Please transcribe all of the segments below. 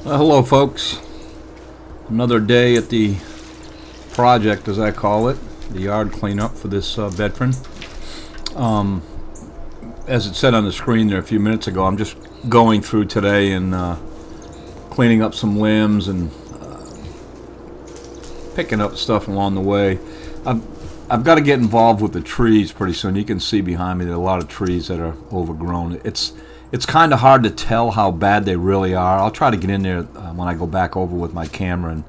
Hello folks, another day at the project, as I call it, the yard cleanup for this veteran. As it said on the screen there a few minutes ago, I'm just going through today and cleaning up some limbs and picking up stuff along the way. I've got to get involved with the trees pretty soon. You can see behind me there are a lot of trees that are overgrown. It's kind of hard to tell how bad they really are. I'll try to get in there when I go back over with my camera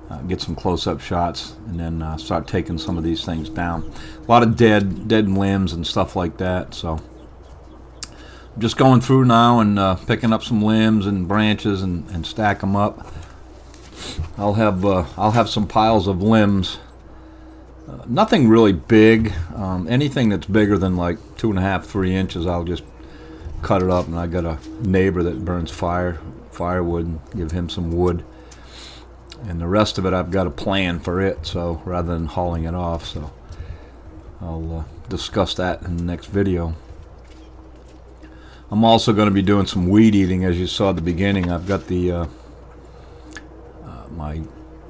and get some close-up shots, and then start taking some of these things down. A lot of dead limbs and stuff like that. So I'm just going through now and picking up some limbs and branches and stack them up. I'll have some piles of limbs. Nothing really big. Anything that's bigger than like 2.5, 3 inches, I'll just cut it up. And I got a neighbor that burns firewood, and give him some wood. And the rest of it, I've got a plan for it. So rather than hauling it off, so I'll discuss that in the next video. I'm also going to be doing some weed eating, as you saw at the beginning. I've got the my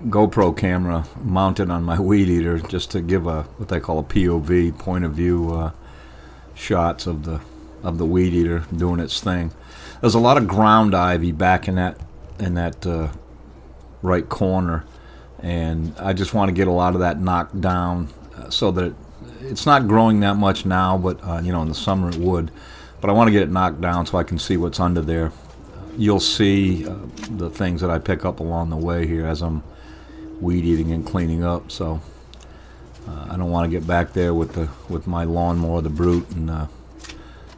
GoPro camera mounted on my weed eater just to give what they call a POV, point of view shots of the weed eater doing its thing. There's a lot of ground ivy back in that right corner, and I just want to get a lot of that knocked down so that it's not growing that much now, but in the summer it would. But I want to get it knocked down so I can see what's under there. You'll see the things that I pick up along the way here as I'm weed eating and cleaning up. So I don't want to get back there with my lawnmower, the Brute, and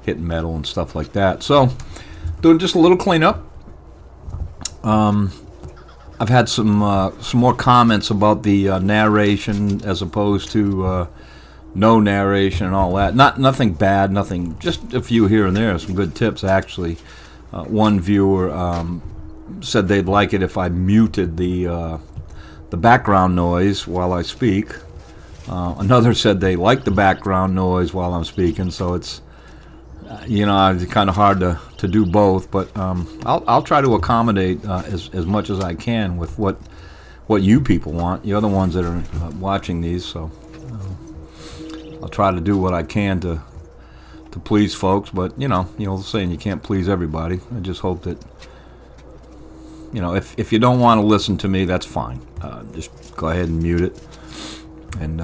hitting metal and stuff like that. So doing just a little cleanup. I've had some more comments about the narration as opposed to no narration and all that. Nothing bad, nothing. Just a few here and there. Some good tips actually. One viewer said they'd like it if I muted the background noise while I speak. Another said they like the background noise while I'm speaking. So it's it's kind of hard to do both, but I'll try to accommodate as much as I can with what you people want. You're the ones that are watching these, so I'll try to do what I can to please folks. But the saying, you can't please everybody. I just hope that if you don't want to listen to me, that's fine. Just go ahead and mute it and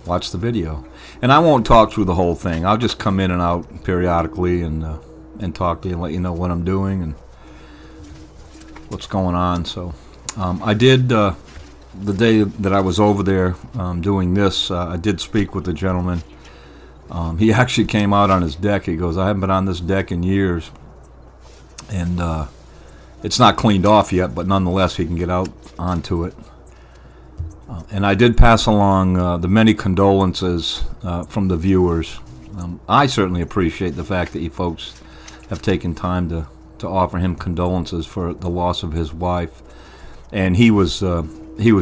watch the video. And I won't talk through the whole thing. I'll just come in and out periodically and talk to you and let you know what I'm doing and what's going on. So I did, the day that I was over there doing this, I did speak with the gentleman. He actually came out on his deck. He goes, I haven't been on this deck in years. And it's not cleaned off yet, but nonetheless, he can get out onto it. And I did pass along the many condolences from the viewers. I certainly appreciate the fact that you folks have taken time to offer him condolences for the loss of his wife. And he was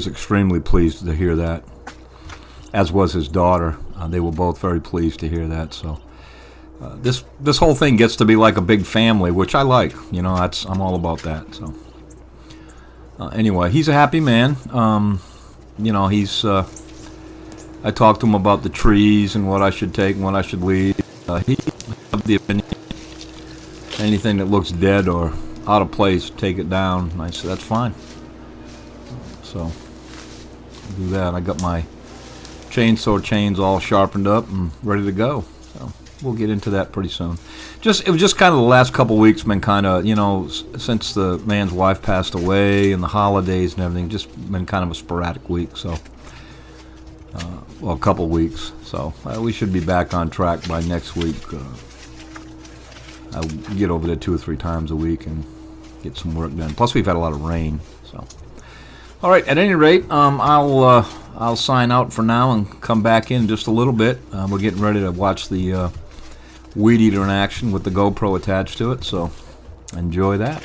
extremely pleased to hear that, as was his daughter. They were both very pleased to hear that. So this whole thing gets to be like a big family, which I like. I'm all about that. So anyway, he's a happy man. I talked to him about the trees and what I should take and what I should leave. He have the opinion, anything that looks dead or out of place, take it down. And I said, that's fine. So I'll do that. I got my chainsaw chains all sharpened up and ready to go. So we'll get into that pretty soon. It was just kind of the last couple weeks been kind of, since the man's wife passed away and the holidays and everything, just been kind of a sporadic week. So, a couple weeks. So we should be back on track by next week. I'll get over there 2 or 3 times a week and get some work done. Plus, we've had a lot of rain. So, all right. At any rate, I'll sign out for now and come back in just a little bit. We're getting ready to watch the weed eater in action with the GoPro attached to it, so enjoy that.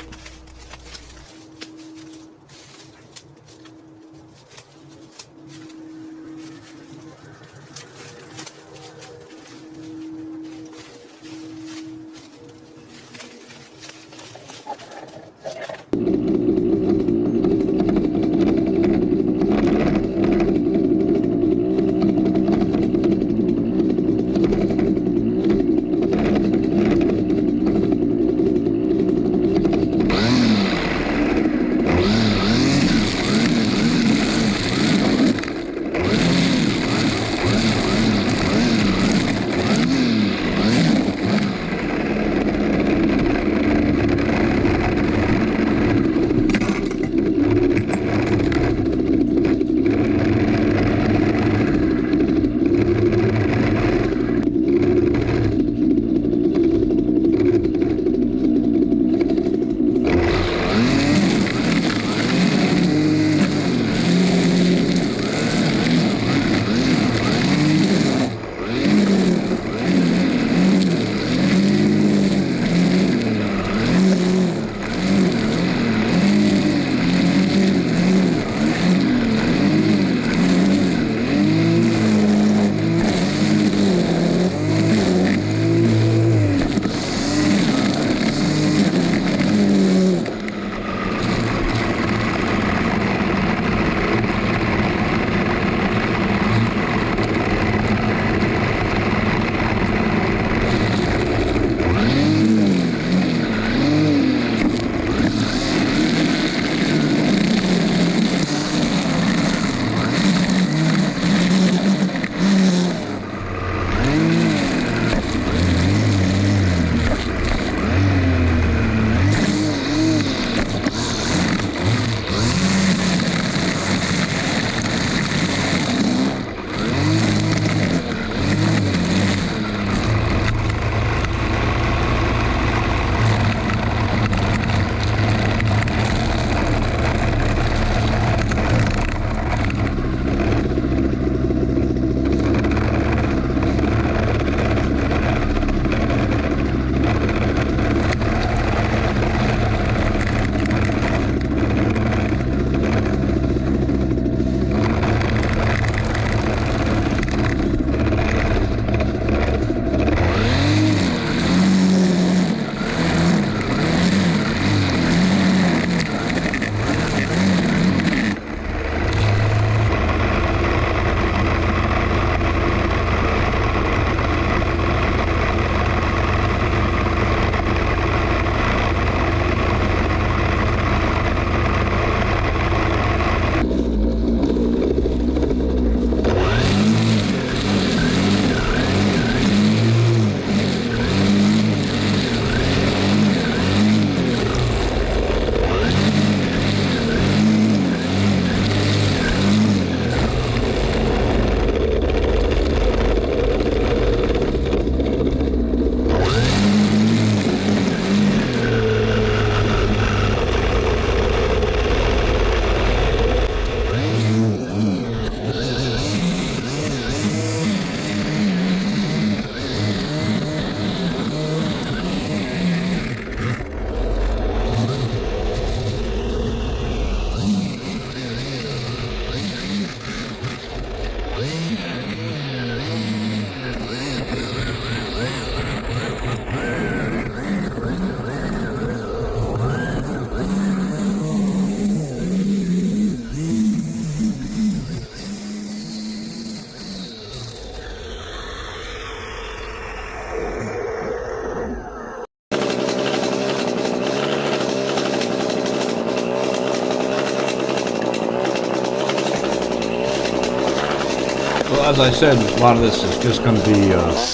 Well, as I said, a lot of this is just going to be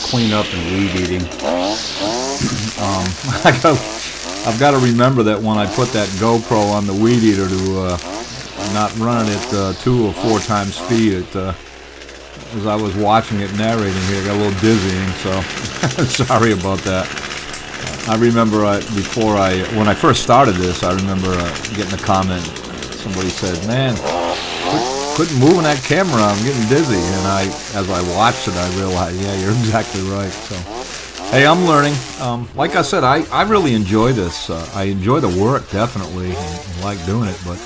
cleanup and weed eating. I've got to remember that when I put that GoPro on the weed eater to not run it at 2 or 4 times speed. As I was watching it narrating here, I got a little dizzying, so sorry about that. I remember when I first started this, I remember getting a comment. Somebody said, "Man, quit moving that camera. I'm getting dizzy." And as I watched it, I realized, yeah, you're exactly right. So, hey, I'm learning. Like I said, I really enjoy this. I enjoy the work, definitely, and like doing it, but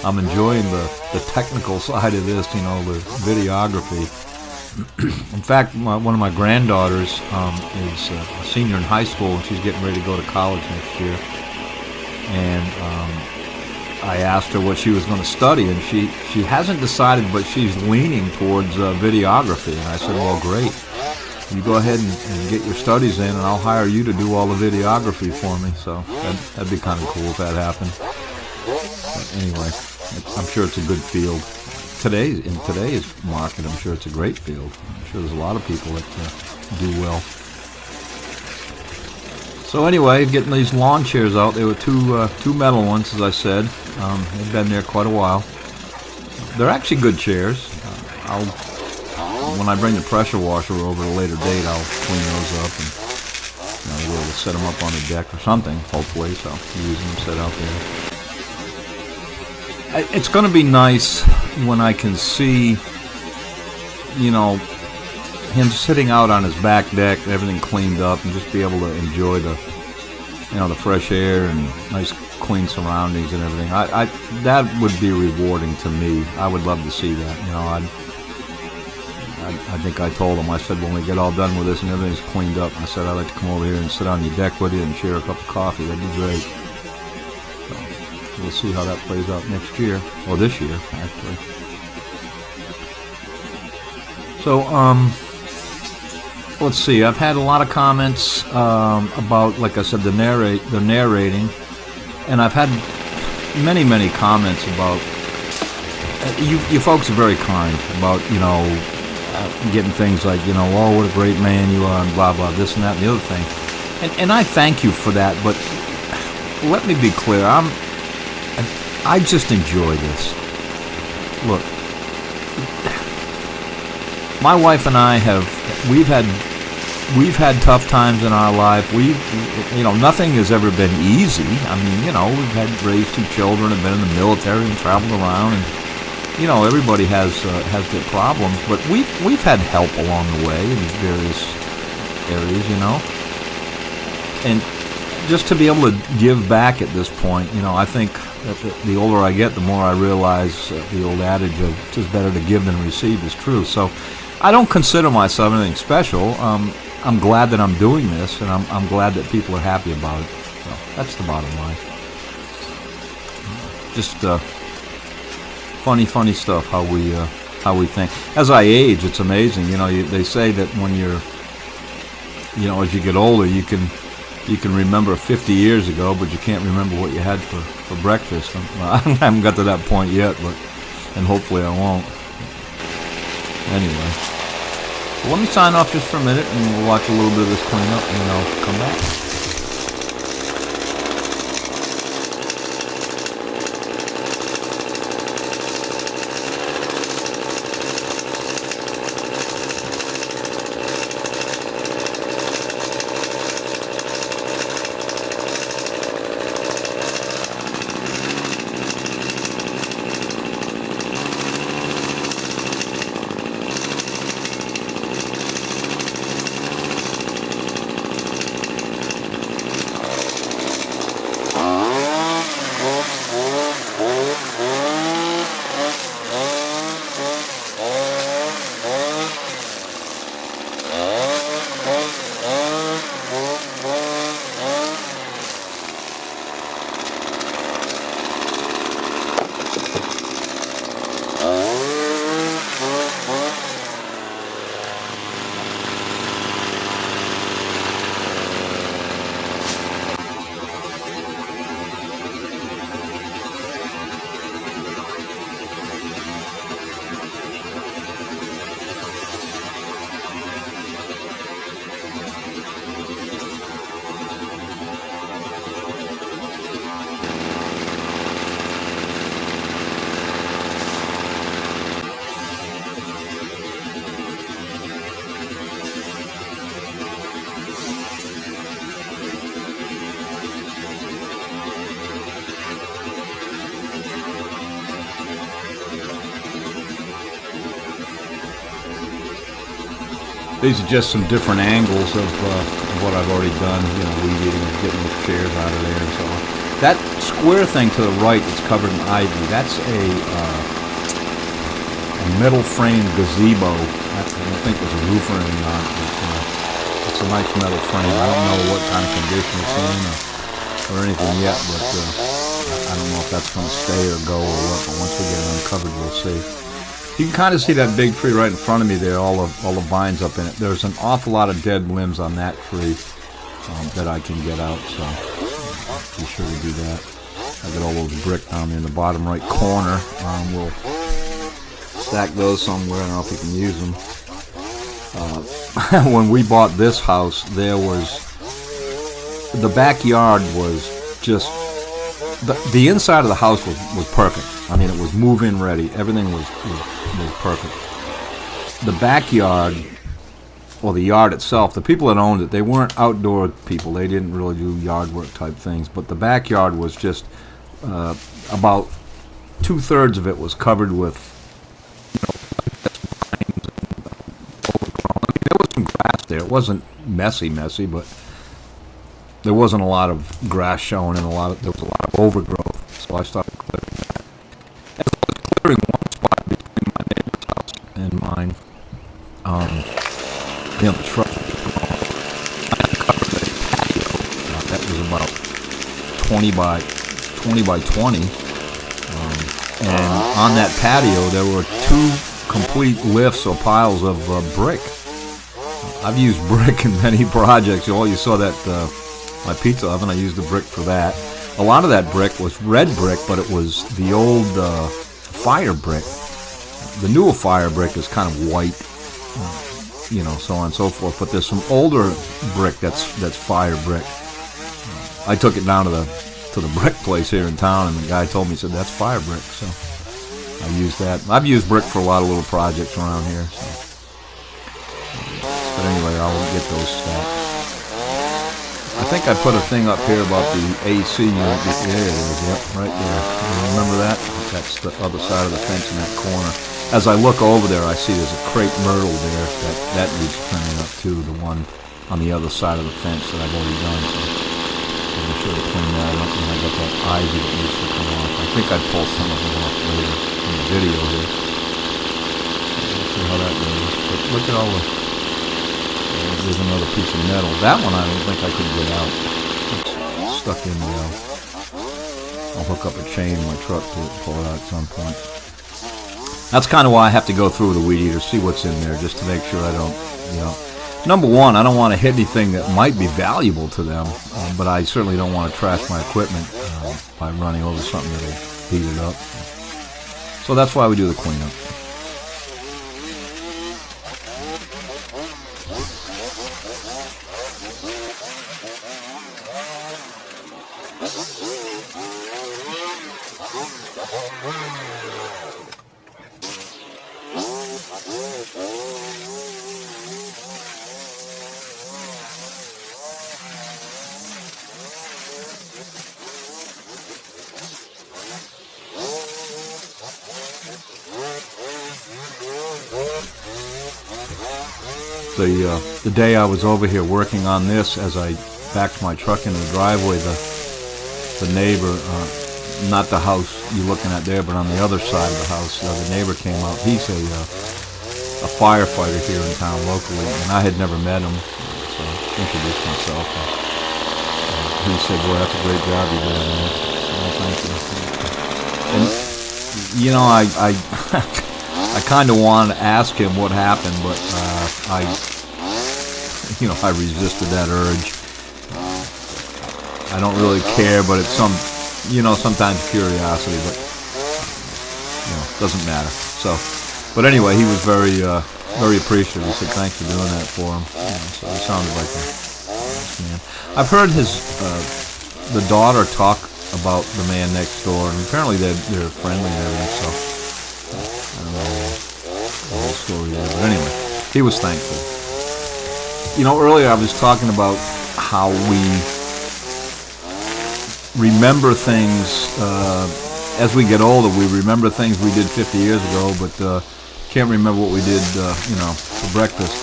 I'm enjoying the technical side of this, the videography. In fact, one of my granddaughters is a senior in high school, and she's getting ready to go to college next year. And I asked her what she was going to study, and she hasn't decided, but she's leaning towards videography. And I said, well, great. You go ahead and get your studies in, and I'll hire you to do all the videography for me. So that'd be kind of cool if that happened. But anyway, I'm sure it's a good field. In today's market, I'm sure it's a great field. I'm sure there's a lot of people that do well. So anyway, getting these lawn chairs out. They were two metal ones, as I said. They've been there quite a while. They're actually good chairs. When I bring the pressure washer over at a later date, I'll clean those up and be able to set them up on the deck or something, hopefully. So use them set out there. It's going to be nice when I can see, him sitting out on his back deck, everything cleaned up, and just be able to enjoy the fresh air and nice clean surroundings and everything. That would be rewarding to me. I would love to see that. I think I told him, I said, when we get all done with this and everything's cleaned up, I said, I'd like to come over here and sit on your deck with you and share a cup of coffee. That'd be great. So we'll see how that plays out next year, or this year, actually. So, let's see. I've had a lot of comments about, like I said, the narrating, and I've had many comments about. You folks are very kind about getting things like oh, what a great man you are, and blah blah, this and that and the other thing, and I thank you for that. But let me be clear, I just enjoy this. Look, my wife and I we've had tough times in our life. Nothing has ever been easy. I mean, we've had raised 2 children, and been in the military and traveled around, and everybody has their problems. But we've had help along the way in various areas, and just to be able to give back at this point, I think that the older I get, the more I realize the old adage of "it's better to give than receive" is true. So I don't consider myself anything special. I'm glad that I'm doing this, and I'm glad that people are happy about it. So that's the bottom line. Just funny stuff. How we think. As I age, it's amazing. They say that when you're, as you get older, you can remember 50 years ago, but you can't remember what you had for breakfast. I haven't got to that point yet, and hopefully I won't. Anyway, let me sign off just for a minute, and we'll watch a little bit of this cleanup, and then I'll come back. These are just some different angles of what I've already done, weed eating, getting those chairs out of there and so on. That square thing to the right that's covered in ivy, that's a metal frame gazebo. I don't think there's a roof or anything on it, but it's a nice metal frame. I don't know what kind of condition it's in or anything yet, but I don't know if that's going to stay or go or what, but once we get it uncovered, we'll see. You can kind of see that big tree right in front of me there, all the vines up in it. There's an awful lot of dead limbs on that tree that I can get out, so be sure to do that. I got all those brick down there in the bottom right corner. We'll stack those somewhere. I don't know if you can use them. When we bought this house, the backyard was just, the inside of the house was perfect. I mean, it was move-in ready. Everything was perfect. The backyard, or the yard itself, the people that owned it, they weren't outdoor people. They didn't really do yard work type things. But the backyard was just about 2/3 of it was covered with, vines and overgrown. I mean, there was some grass there. It wasn't messy, but there wasn't a lot of grass showing, and there was a lot of overgrowth. So I started clearing that. As I was clearing one spot between my neighbor's house and mine, the shrubs were growing. I covered a patio that was about 20 by 20, and on that patio there were 2 complete lifts or piles of brick. I've used brick in many projects. You saw that my pizza oven, I used the brick for that. A lot of that brick was red brick, but it was the old fire brick. The newer fire brick is kind of white, so on and so forth. But there's some older brick that's fire brick. I took it down to the brick place here in town, and the guy told me, he said, that's fire brick. So I used that. I've used brick for a lot of little projects around here. So. But anyway, I'll get those stacked. I think I put a thing up here about the AC unit. There it is, yep, right there. Remember that? That's the other side of the fence in that corner. As I look over there, I see there's a crepe myrtle there. That needs cleaning up too, the one on the other side of the fence that I've already done. So I'll be sure to clean that up. And I got that ivy that needs to come off. I think I'd pull some of it off later in the video here. We'll see how that goes. But look at all the... There's another piece of metal. That one I don't think I could get out. It's stuck in there. I'll hook up a chain in my truck to pull it out at some point. That's kind of why I have to go through the weed eater, see what's in there, just to make sure I don't, Number one, I don't want to hit anything that might be valuable to them, but I certainly don't want to trash my equipment by running over something that'll beat it up. So that's why we do the cleanup. The day I was over here working on this, as I backed my truck into the driveway, the neighbor, not the house you're looking at there, but on the other side of the house, the neighbor came out. He's a firefighter here in town locally, and I had never met him, so I introduced myself. And he said, "Boy, that's a great job you did, man." So thank you. And I kind of wanted to ask him what happened, but I resisted that urge. I don't really care, but it's sometimes curiosity, but doesn't matter. So, but anyway, he was very appreciative. He said thanks for doing that for him. So he sounded like a nice man. I've heard the daughter talk about the man next door, and apparently they're friendly and everything. So I don't know the whole story there, but anyway, he was thankful. Earlier I was talking about how we remember things as we get older. We remember things we did 50 years ago, but can't remember what we did, for breakfast.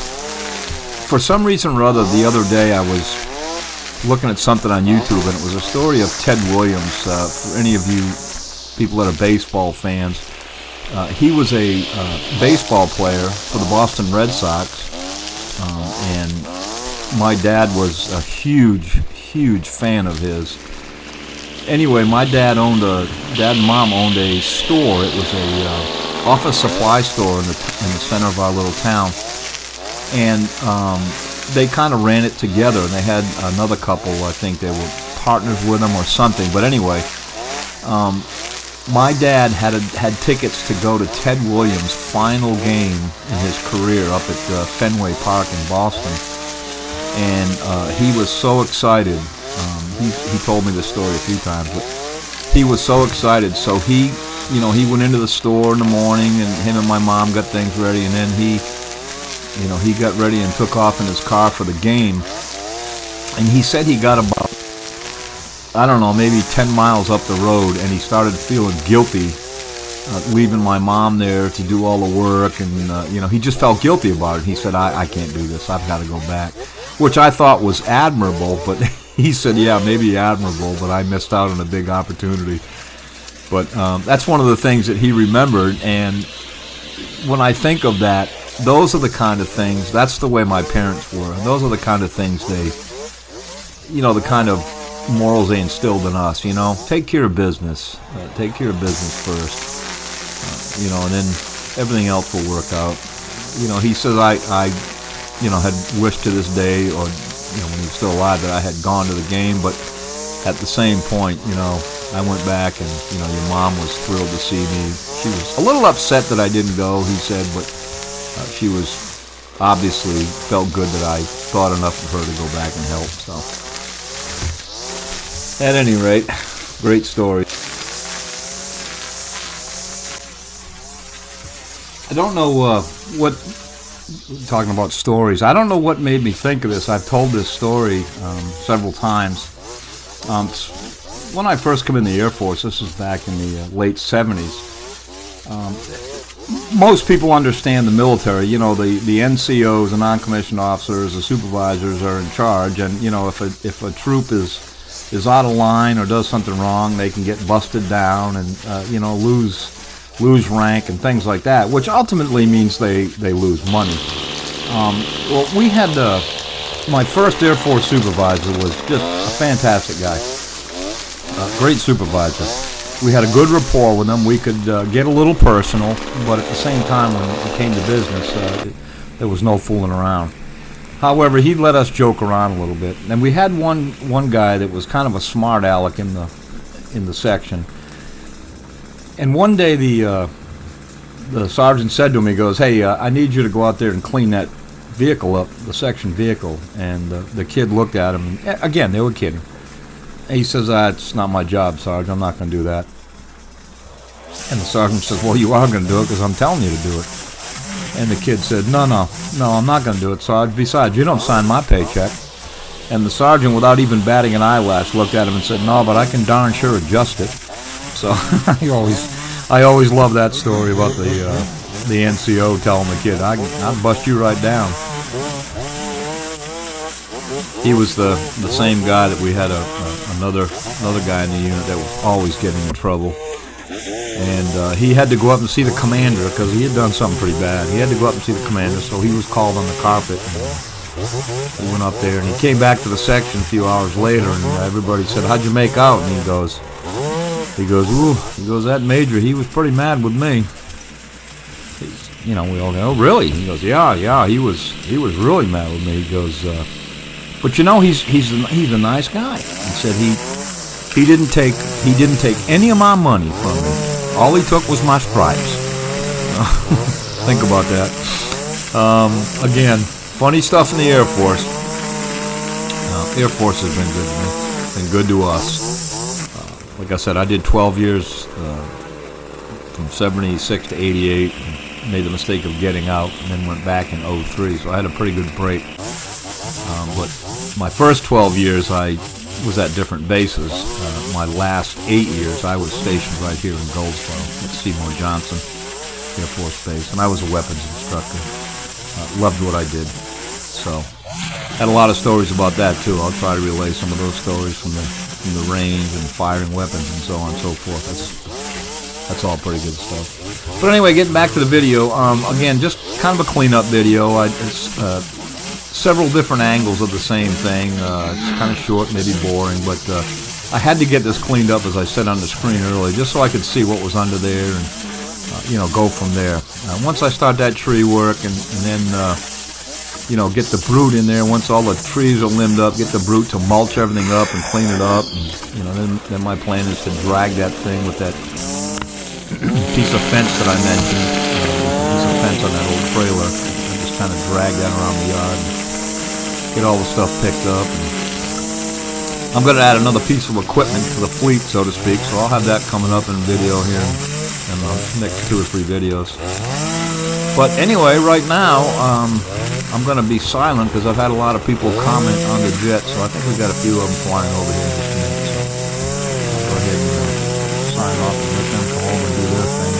for some reason or other, the other day I was looking at something on YouTube, and it was a story of Ted Williams. For any of you people that are baseball fans, he was a baseball player for the Boston Red Sox, and my dad was a huge fan of his. Anyway, my dad and mom owned a store. It was a office supply store in the center of our little town, and they kind of ran it together. And they had another couple. I think they were partners with them or something. But anyway, my dad had tickets to go to Ted Williams' final game in his career up at Fenway Park in Boston, and he was so excited. He told me this story a few times, but he was so excited. So he went into the store in the morning, and him and my mom got things ready, and then he got ready and took off in his car for the game. And he said he got about, I don't know, maybe 10 miles up the road, and he started feeling guilty leaving my mom there to do all the work, and he just felt guilty about it. He said, I can't do this. I've got to go back, which I thought was admirable, but he said, yeah, maybe admirable, but I missed out on a big opportunity. But that's one of the things that he remembered, and when I think of that, those are the kind of things, that's the way my parents were, and those are the kind of things the kind of morals they instilled in us, take care of business, first, and then everything else will work out. He says I had wished to this day, or when he was still alive, that I had gone to the game, but at the same point, I went back, and your mom was thrilled to see me. She was a little upset that I didn't go, he said, but she was obviously felt good that I thought enough of her to go back and help. So at any rate, great story. I don't know talking about stories, I don't know what made me think of this. I've told this story several times. When I first came in the Air Force, this was back in the late 70s, most people understand the military. The NCOs, the non-commissioned officers, the supervisors are in charge, and if a troop is out of line or does something wrong, they can get busted down and lose rank and things like that, which ultimately means they lose money. Well, we had my first Air Force supervisor was just a fantastic guy, great supervisor. We had a good rapport with him. We could get a little personal, but at the same time, when it came to business, there was no fooling around. However, he'd let us joke around a little bit, and we had one guy that was kind of a smart aleck in the section. And one day the sergeant said to him, he goes, "Hey, I need you to go out there and clean that vehicle up, the section vehicle." And the kid looked at him, and again, they were kidding. And he says, "It's not my job, Sarge. I'm not going to do that." And the sergeant says, "Well, you are going to do it because I'm telling you to do it." And the kid said, No, I'm not going to do it, Sarge. Besides, you don't sign my paycheck." And the sergeant, without even batting an eyelash, looked at him and said, "No, but I can darn sure adjust it." So I always love that story about the NCO telling the kid, "I'll bust you right down." He was the same guy that we had another guy in the unit that was always getting in trouble, and he had to go up and see the commander because he had done something pretty bad. He had to go up and see the commander, so he was called on the carpet. And he went up there, and he came back to the section a few hours later, and everybody said, "How'd you make out?" And he goes, "That major, he was pretty mad with me." We all go, "Oh, really?" He goes, "Yeah, he was really mad with me." He goes, "But he's a nice guy." He said he didn't take any of my money from me. All he took was my stripes. Think about that. Again, funny stuff in the Air Force. Air Force has been good to me. Been good to us. Like I said, I did 12 years from 76 to 88. And made the mistake of getting out, and then went back in 03. So I had a pretty good break. But my first 12 years, I was at different bases. My last 8 years, I was stationed right here in Goldsboro at Seymour Johnson Air Force Base, and I was a weapons instructor. Loved what I did. So Had a lot of stories about that too. I'll try to relay some of those stories from the range and firing weapons and so on and so forth. That's all pretty good stuff. But anyway, getting back to the video, again, just kind of a cleanup video. It's several different angles of the same thing. It's kind of short, maybe boring, but I had to get this cleaned up, as I said on the screen earlier, just so I could see what was under there and go from there. Once I start that tree work and then get the brute in there, once all the trees are limbed up, get the brute to mulch everything up and clean it up, and then my plan is to drag that thing with that piece of fence that I mentioned, piece of fence on that old trailer, and just kind of drag that around the yard and get all the stuff picked up. And I'm going to add another piece of equipment for the fleet, so to speak, so I'll have that coming up in a video here in the next 2 or 3 videos. But anyway, right now, I'm going to be silent because I've had a lot of people comment on the jet, so I think we've got a few of them flying over here in just a minute. So I'll go ahead and sign off and let them come over and do their thing.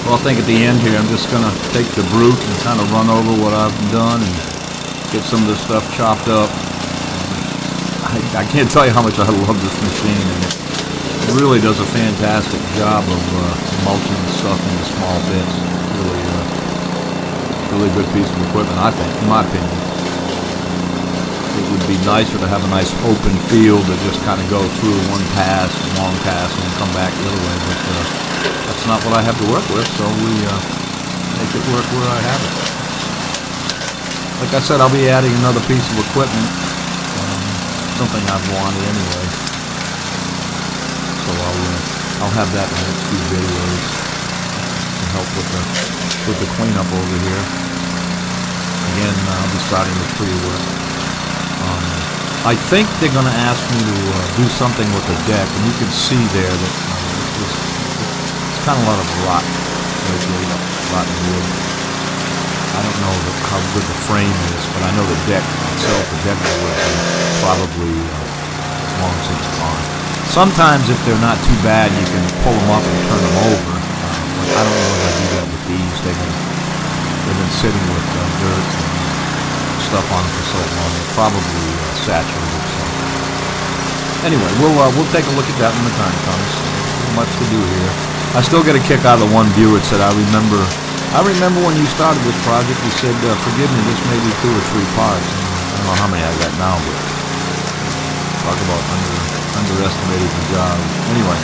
Well, I think at the end here, I'm just going to take the brute and kind of run over what I've done and get some of this stuff chopped up. I can't tell you how much I love this machine, and it really does a fantastic job of mulching the stuff into small bits. Really good piece of equipment, I think, in my opinion. It would be nicer to have a nice open field that just kind of go through one pass, long pass, and then come back the other way, but that's not what I have to work with, so we make it work where I have it. Like I said, I'll be adding another piece of equipment, something I've wanted anyway. So I'll have that in the next few videos to help with the cleanup over here. Again, I'll be starting the tree work. I think they're going to ask me to do something with the deck, and you can see there that it's kind of a lot of rot, rotten wood. I don't know how good the frame is, but I know the deck itself, the deck wood, probably long since gone. Sometimes if they're not too bad, you can pull them up and turn them over. But I don't know if I do that with these. They've been sitting with dirt and stuff on them for so long. They're probably saturated. So anyway, we'll take a look at that when the time comes. Not much to do here. I still get a kick out of the one viewer that said, I remember when you started this project, you said, forgive me, this may be 2 or 3 parts. And I don't know how many I got now, but talk about underestimating the job. Anyway,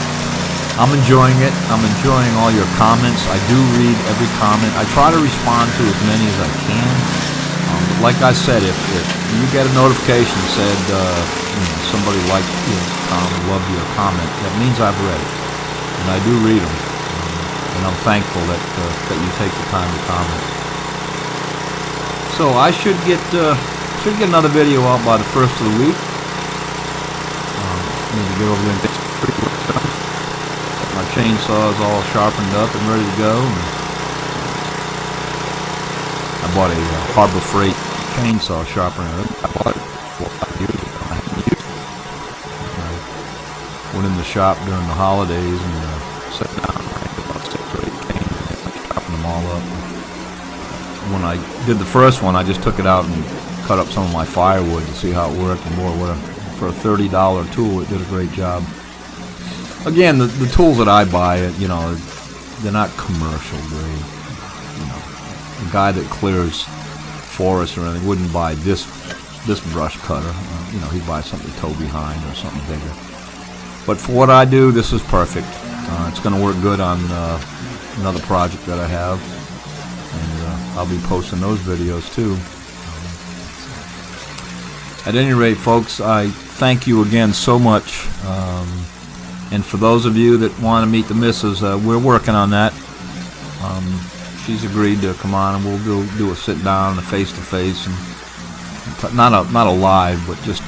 I'm enjoying it. I'm enjoying all your comments. I do read every comment. I try to respond to as many as I can. But like I said, if you get a notification that said somebody liked you, Tom, loved your comment, that means I've read it. And I do read them. And I'm thankful that you take the time to comment. So I should get another video out by the first of the week. Need to get over there and get some tree work done. My chainsaw is all sharpened up and ready to go. And I bought a Harbor Freight chainsaw sharpener. I bought it 4 or 5 years ago. I haven't used it. I went in the shop during the holidays and sat down and I about 6 or 8 canes and sharpened them all up. When I did the first one, I just took it out and cut up some of my firewood to see how it worked. And for a $30 tool, it did a great job. Again, the tools that I buy, they're not commercial grade. The guy that clears forests or anything wouldn't buy this brush cutter. He'd buy something toe behind or something bigger. But for what I do, this is perfect. It's going to work good on another project that I have, and I'll be posting those videos too. At any rate, folks, I thank you again so much. And for those of you that want to meet the missus, we're working on that. She's agreed to come on, and we'll do a sit down, a face-to-face, and not a live, but just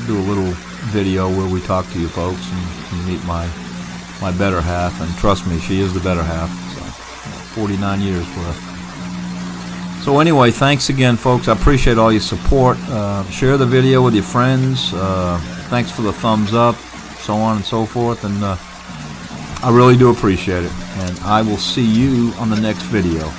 do a little video where we talk to you folks and meet my better half. And trust me, she is the better half. So 49 years worth. So anyway, thanks again, folks. I appreciate all your support. Share the video with your friends. Thanks for the thumbs up, so on and so forth. And I really do appreciate it. And I will see you on the next video.